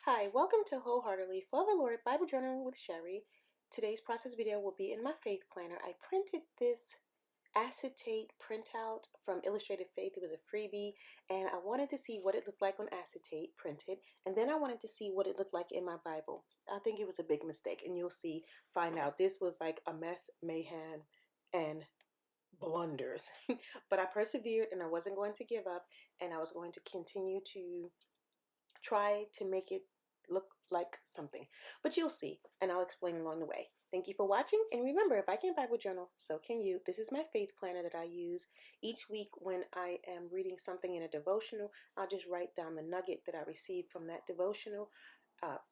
Hi, welcome to Wholeheartedly for the Lord Bible Journaling with Sherry. Today's process video will be in my faith planner. I printed this acetate printout from Illustrated Faith. It was a freebie, and I wanted to see what it looked like on acetate printed, and then I wanted to see what it looked like in my Bible. I think it was a big mistake, and you'll find out. This was like a mess, mayhem, and blunders. But I persevered, and I wasn't going to give up, and I was going to continue to try to make it look like something. But you'll see, and I'll explain along the way. Thank you for watching, and remember, if I can Bible journal, so can you. This is my faith planner that I use each week when I am reading something in a devotional. I'll just write down the nugget that I received from that devotional.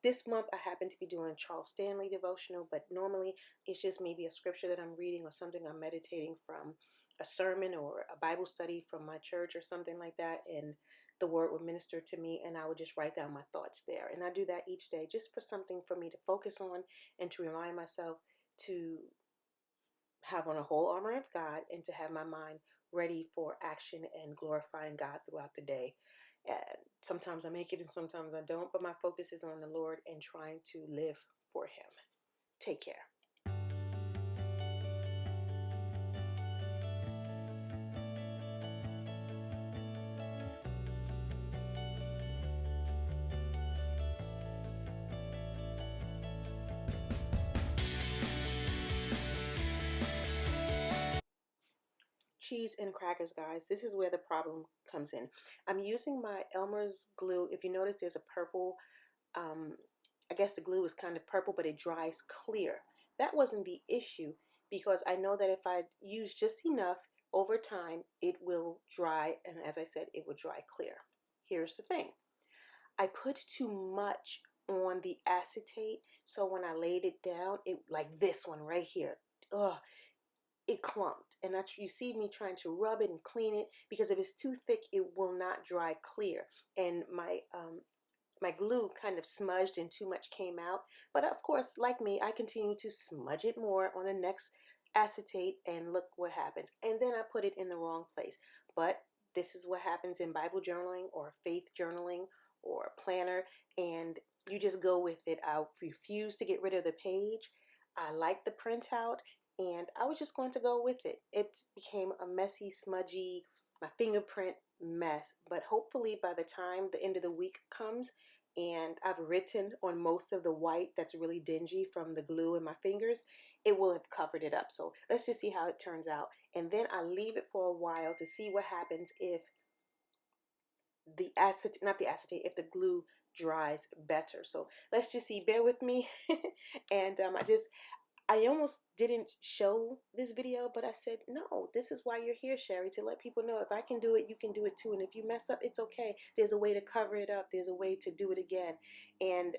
This month I happen to be doing Charles Stanley devotional, but normally it's just maybe a scripture that I'm reading or something I'm meditating from a sermon or a Bible study from my church or something like that, and the word would minister to me, and I would just write down my thoughts there. And I do that each day just for something for me to focus on and to remind myself to have on a whole armor of God and to have my mind ready for action and glorifying God throughout the day. And sometimes I make it and sometimes I don't, but my focus is on the Lord and trying to live for Him. Take care. Cheese and crackers, guys. This is where the problem comes in. I'm using my Elmer's glue. If you notice, there's a purple, I guess the glue is kind of purple, but it dries clear. That wasn't the issue, because I know that if I use just enough over time, it will dry, and as I said, it will dry clear. Here's the thing. I put too much on the acetate, so when I laid it down, it, like this one right here, it clumped, and you see me trying to rub it and clean it, because if it's too thick, it will not dry clear, and my glue kind of smudged and too much came out. But of course, like me, I continue to smudge it more on the next acetate, and look what happens. And then I put it in the wrong place. But this is what happens in Bible journaling or faith journaling or planner, and you just go with it. I refuse to get rid of the page. I like the printout, and I was just going to go with it. It became a messy, smudgy, my fingerprint mess. But hopefully by the time the end of the week comes and I've written on most of the white that's really dingy from the glue in my fingers, it will have covered it up. So let's just see how it turns out. And then I leave it for a while to see what happens if the if the glue dries better. So let's just see, bear with me. And I almost didn't show this video, but I said, no, this is why you're here, Sherry, to let people know if I can do it, you can do it too. And if you mess up, it's okay. There's a way to cover it up. There's a way to do it again. And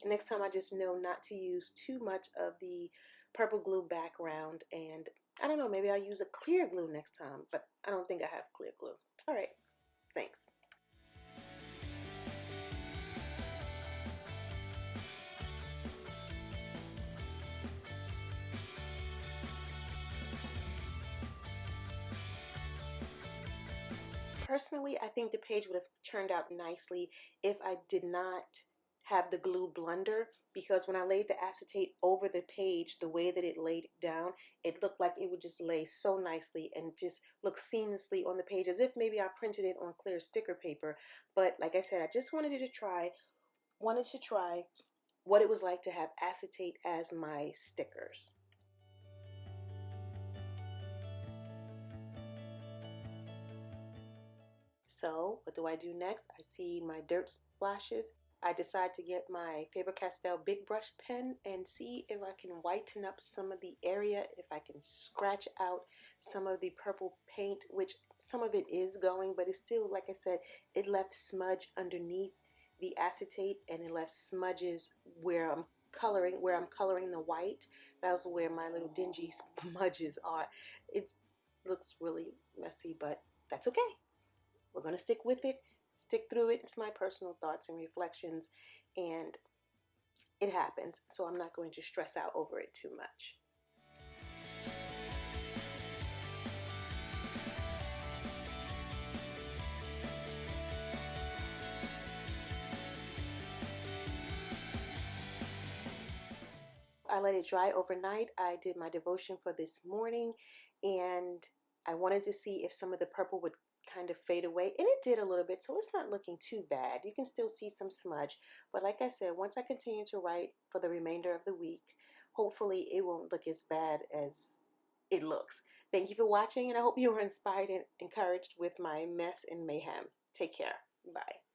next time I just know not to use too much of the purple glue background. And I don't know, maybe I'll use a clear glue next time, but I don't think I have clear glue. All right, thanks. Personally, I think the page would have turned out nicely if I did not have the glue blunder, because when I laid the acetate over the page, the way that it laid down, it looked like it would just lay so nicely and just look seamlessly on the page, as if maybe I printed it on clear sticker paper. But like I said, I just wanted to try what it was like to have acetate as my stickers. So what do I do next? I see my dirt splashes. I decide to get my Faber-Castell big brush pen and see if I can whiten up some of the area, if I can scratch out some of the purple paint, which some of it is going, but it's still, like I said, it left smudge underneath the acetate, and it left smudges where I'm coloring the white. That's where my little dingy smudges are. It looks really messy, but that's okay. We're going to stick with it, stick through it. It's my personal thoughts and reflections, and it happens. So I'm not going to stress out over it too much. I let it dry overnight. I did my devotion for this morning, and I wanted to see if some of the purple would kind of fade away, and it did a little bit, so it's not looking too bad. You can still see some smudge, but like I said, once I continue to write for the remainder of the week, hopefully it won't look as bad as it looks. Thank you for watching, and I hope you were inspired and encouraged with my mess and mayhem. Take care. Bye.